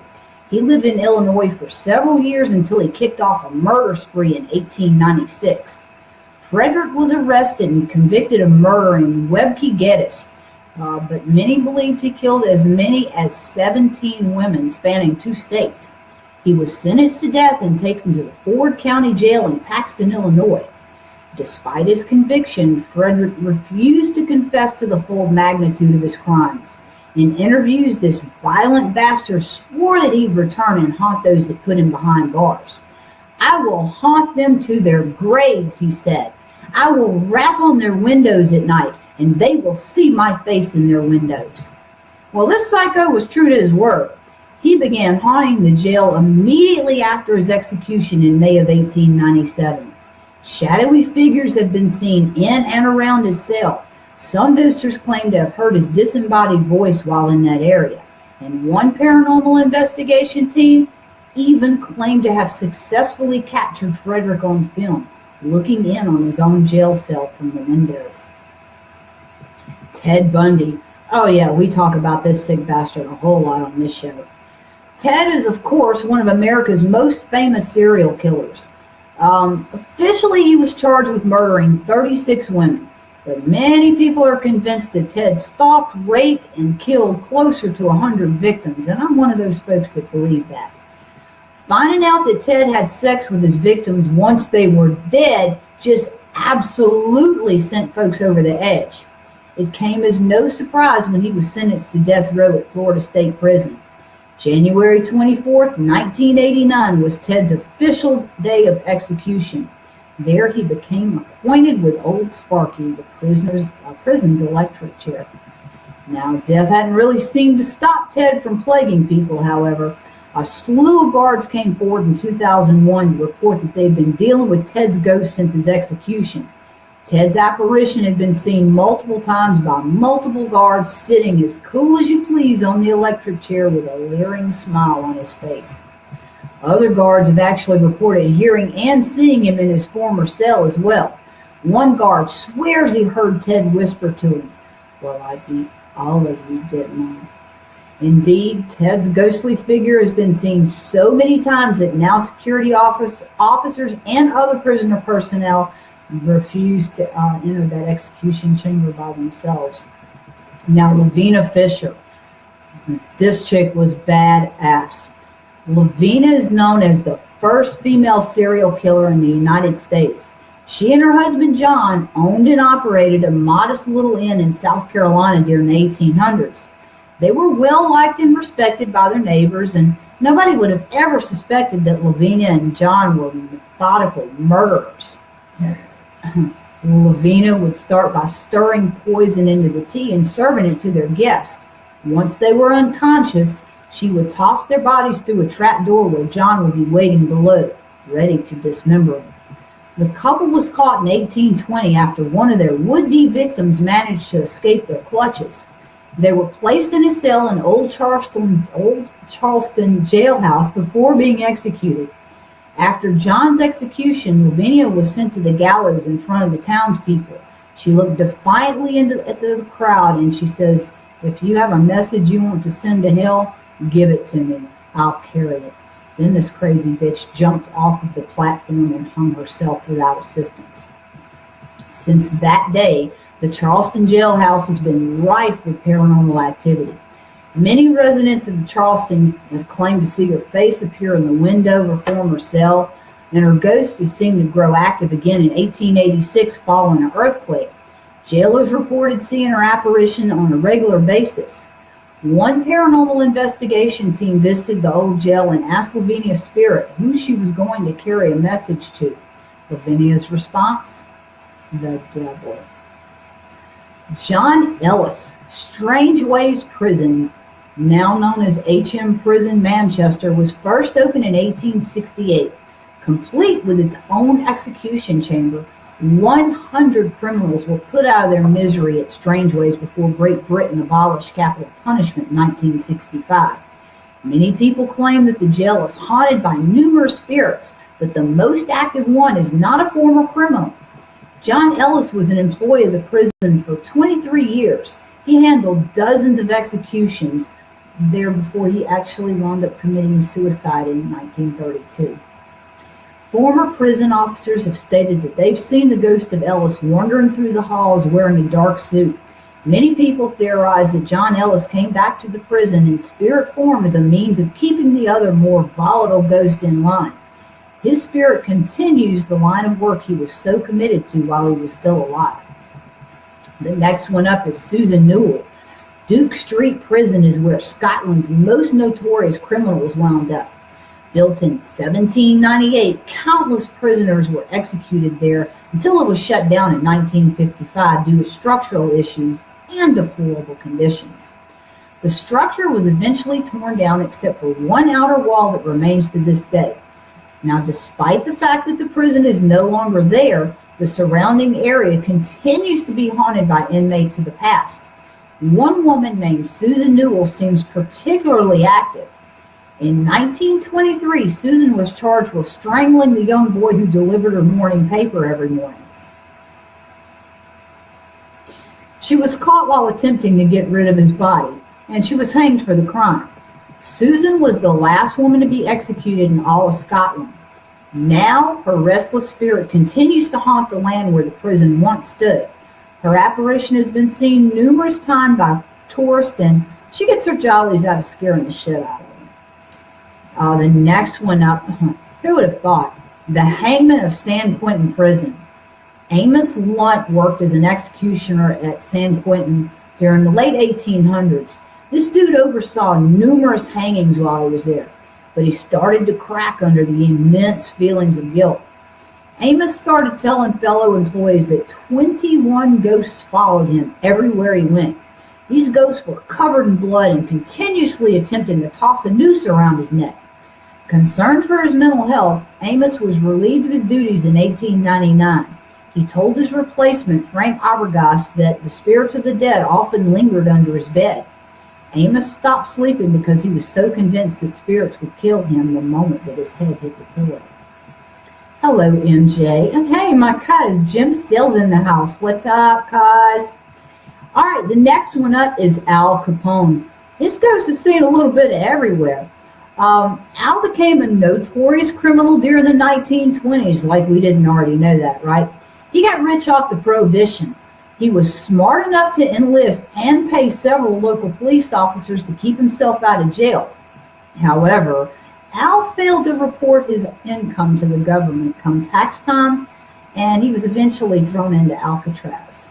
S1: He lived in Illinois for several years until he kicked off a murder spree in 1896. Frederick was arrested and convicted of murdering Webke Geddes, but many believed he killed as many as 17 women spanning 2 states. He was sentenced to death and taken to the Ford County Jail in Paxton, Illinois. Despite his conviction, Frederick refused to confess to the full magnitude of his crimes. In interviews, this violent bastard swore that he'd return and haunt those that put him behind bars. "I will haunt them to their graves," he said. "I will rap on their windows at night, and they will see my face in their windows." Well, this psycho was true to his word. He began haunting the jail immediately after his execution in May of 1897. Shadowy figures have been seen in and around his cell. Some visitors claim to have heard his disembodied voice while in that area, and one paranormal investigation team even claimed to have successfully captured Frederick on film, looking in on his own jail cell from the window. Ted Bundy. Oh yeah, we talk about this sick bastard a whole lot on this show. Ted is, of course, one of America's most famous serial killers. Officially, he was charged with murdering 36 women, but many people are convinced that Ted stalked, raped, and killed closer to 100 victims, and I'm one of those folks that believe that. Finding out that Ted had sex with his victims once they were dead just absolutely sent folks over the edge. It came as no surprise when he was sentenced to death row at Florida State Prison. January 24th, 1989 was Ted's official day of execution. There he became acquainted with Old Sparky, the prison's electric chair. Now, death hadn't really seemed to stop Ted from plaguing people, however. A slew of guards came forward in 2001 to report that they'd been dealing with Ted's ghost since his execution. Ted's apparition had been seen multiple times by multiple guards sitting as cool as you please on the electric chair with a leering smile on his face. Other guards have actually reported hearing and seeing him in his former cell as well. One guard swears he heard Ted whisper to him, "Well, I beat all of you, didn't I?" Indeed, Ted's ghostly figure has been seen so many times that now security officers and other prisoner personnel refuse to enter that execution chamber by themselves. Now, Lavina Fisher. This chick was badass. Lavina is known as the first female serial killer in the United States. She and her husband John owned and operated a modest little inn in South Carolina during the 1800s. They were well liked and respected by their neighbors, and nobody would have ever suspected that Lavina and John were methodical murderers. Lavina would start by stirring poison into the tea and serving it to their guests. Once they were unconscious, she would toss their bodies through a trap door where John would be waiting below, ready to dismember them. The couple was caught in 1820 after one of their would-be victims managed to escape their clutches. They were placed in a cell in Old Charleston jailhouse before being executed. After John's execution, Lavinia was sent to the gallows in front of the townspeople. She looked defiantly at the crowd and she says, "If you have a message you want to send to hell, give it to me. I'll carry it." Then this crazy bitch jumped off of the platform and hung herself without assistance. Since that day, the Charleston jailhouse has been rife with paranormal activity. Many residents of Charleston have claimed to see her face appear in the window of her former cell, and her ghost has seemed to grow active again in 1886 following an earthquake. Jailers reported seeing her apparition on a regular basis. One paranormal investigation team visited the old jail and asked Lavinia's spirit who she was going to carry a message to. Lavinia's response? The devil. John Ellis, Strange Ways Prison, now known as HM Prison Manchester, was first opened in 1868. Complete with its own execution chamber, 100 criminals were put out of their misery at Strangeways before Great Britain abolished capital punishment in 1965. Many people claim that the jail is haunted by numerous spirits, but the most active one is not a former criminal. John Ellis was an employee of the prison for 23 years. He handled dozens of executions there before he actually wound up committing suicide in 1932. Former prison officers have stated that they've seen the ghost of Ellis wandering through the halls wearing a dark suit. Many people theorize that John Ellis came back to the prison in spirit form as a means of keeping the other more volatile ghost in line. His spirit continues the line of work he was so committed to while he was still alive. The next one up is Susan Newell. Duke Street Prison is where Scotland's most notorious criminals wound up. Built in 1798, countless prisoners were executed there until it was shut down in 1955 due to structural issues and deplorable conditions. The structure was eventually torn down except for one outer wall that remains to this day. Now, despite the fact that the prison is no longer there, the surrounding area continues to be haunted by inmates of the past. One woman named Susan Newell seems particularly active. In 1923, Susan was charged with strangling the young boy who delivered her morning paper every morning. She was caught while attempting to get rid of his body, and she was hanged for the crime. Susan was the last woman to be executed in all of Scotland. Now, her restless spirit continues to haunt the land where the prison once stood. Her apparition has been seen numerous times by tourists, and she gets her jollies out of scaring the shit out of them. The next one up, who would have thought? The hangman of San Quentin Prison. Amos Lunt worked as an executioner at San Quentin during the late 1800s. This dude oversaw numerous hangings while he was there, but he started to crack under the immense feelings of guilt. Amos started telling fellow employees that 21 ghosts followed him everywhere he went. These ghosts were covered in blood and continuously attempting to toss a noose around his neck. Concerned for his mental health, Amos was relieved of his duties in 1899. He told his replacement, Frank Arbogast, that the spirits of the dead often lingered under his bed. Amos stopped sleeping because he was so convinced that spirits would kill him the moment that his head hit the pillow. Hello, MJ. And hey, my cuz, Jim Steele's in the house. What's up, cuz? All right, the next one up is Al Capone. This ghost is seen a little bit everywhere. Al became a notorious criminal during the 1920s, like we didn't already know that, right? He got rich off the Prohibition. He was smart enough to enlist and pay several local police officers to keep himself out of jail. However, Al failed to report his income to the government come tax time, and he was eventually thrown into Alcatraz.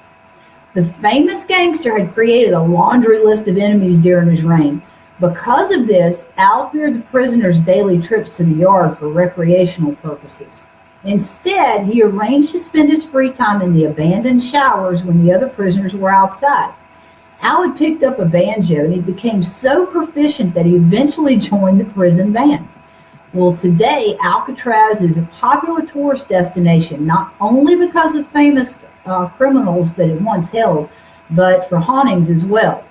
S1: The famous gangster had created a laundry list of enemies during his reign. Because of this, Al feared the prisoners' daily trips to the yard for recreational purposes. Instead, he arranged to spend his free time in the abandoned showers when the other prisoners were outside. Al had picked up a banjo, and he became so proficient that he eventually joined the prison band. Well, today, Alcatraz is a popular tourist destination, not only because of famous criminals that it once held, but for hauntings as well.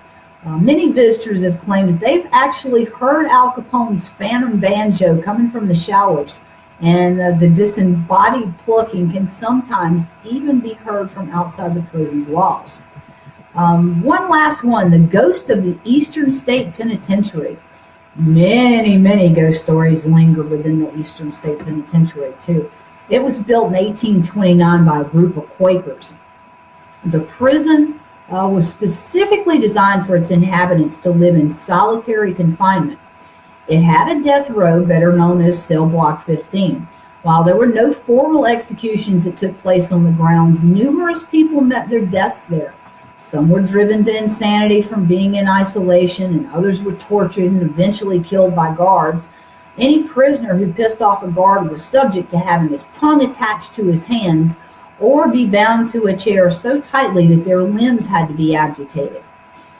S1: Many visitors have claimed that they've actually heard Al Capone's phantom banjo coming from the showers, and the disembodied plucking can sometimes even be heard from outside the prison's walls. One last one, the ghost of the Eastern State Penitentiary. Many ghost stories linger within the Eastern State Penitentiary, too. It was built in 1829 by a group of Quakers. The prison was specifically designed for its inhabitants to live in solitary confinement. It had a death row, better known as Cell Block 15. While there were no formal executions that took place on the grounds, numerous people met their deaths there. Some were driven to insanity from being in isolation, and others were tortured and eventually killed by guards. Any prisoner who pissed off a guard was subject to having his tongue attached to his hands or be bound to a chair so tightly that their limbs had to be amputated.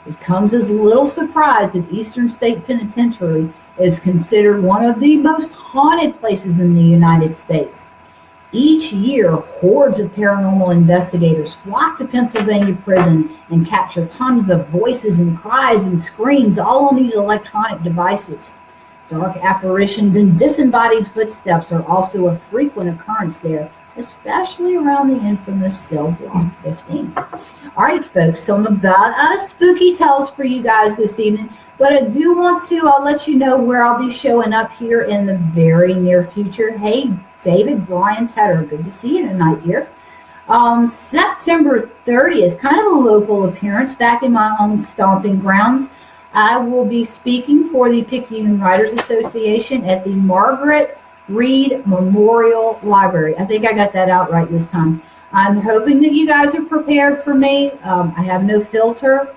S1: It comes as little surprise that Eastern State Penitentiary is considered one of the most haunted places in the United States. Each year, hordes of paranormal investigators flock to Pennsylvania prison and capture tons of voices and cries and screams, all on these electronic devices. Dark apparitions and disembodied footsteps are also a frequent occurrence there, especially around the infamous cell block 15. All right, folks, so I'm about out of spooky tales for you guys this evening, but I do want to let you know where I'll be showing up here in the very near future. Hey, David, Brian, Tedder, good to see you tonight, dear. September 30th, kind of a local appearance back in my own stomping grounds. I will be speaking for the Picayune Writers Association at the Margaret Reed Memorial Library. I think I got that out right this time. I'm hoping that you guys are prepared for me. I have no filter.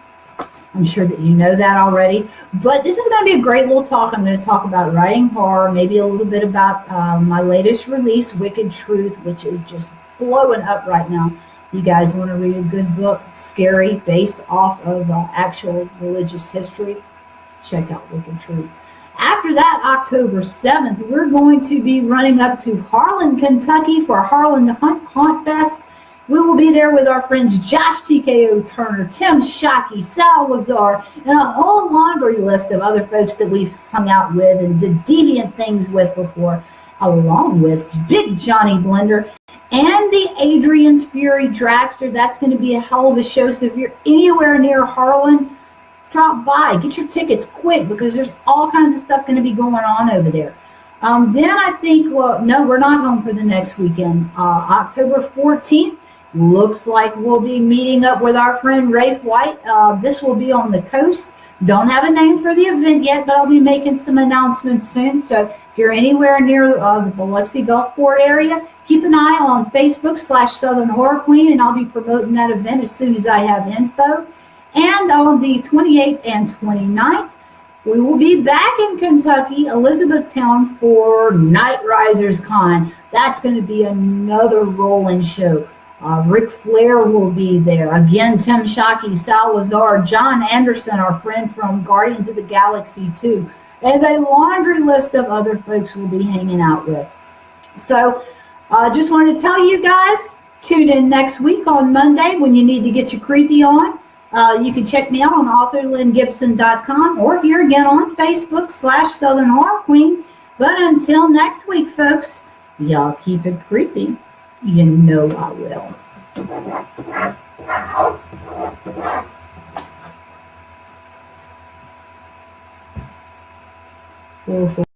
S1: I'm sure that you know that already. But this is going to be a great little talk. I'm going to talk about writing horror, maybe a little bit about my latest release, Wicked Truth, which is just blowing up right now. You guys want to read a good book, scary, based off of actual religious history, check out Wicked Truth. After that, October 7th, we're going to be running up to Harlan, Kentucky for Harlan the Haunt Fest. We will be there with our friends Josh TKO Turner, Tim Shockey, Sal Lazar, and a whole laundry list of other folks that we've hung out with and did deviant things with before, along with Big Johnny Blender and the Adrian's Fury Dragster. That's going to be a hell of a show. So if you're anywhere near Harlan, drop by. Get your tickets quick because there's all kinds of stuff going to be going on over there. Then I think, well, no, we're not home for the next weekend. October 14th, looks like we'll be meeting up with our friend Rafe White. This will be on the coast. Don't have a name for the event yet, but I'll be making some announcements soon. So if you're anywhere near the Biloxi Gulfport area, keep an eye on Facebook/Southern Horror Queen, and I'll be promoting that event as soon as I have info. And on the 28th and 29th, we will be back in Kentucky, Elizabethtown, for Night Risers Con. That's going to be another rolling show. Ric Flair will be there. Again, Tim Shockey, Sal Lazar, John Anderson, our friend from Guardians of the Galaxy 2, and a laundry list of other folks we'll be hanging out with. So just wanted to tell you guys, tune in next week on Monday when you need to get your creepy on. You can check me out on authorlynnGibson.com or here again on Facebook/Southern Horror Queen. But until next week, folks, y'all keep it creepy. You know I will.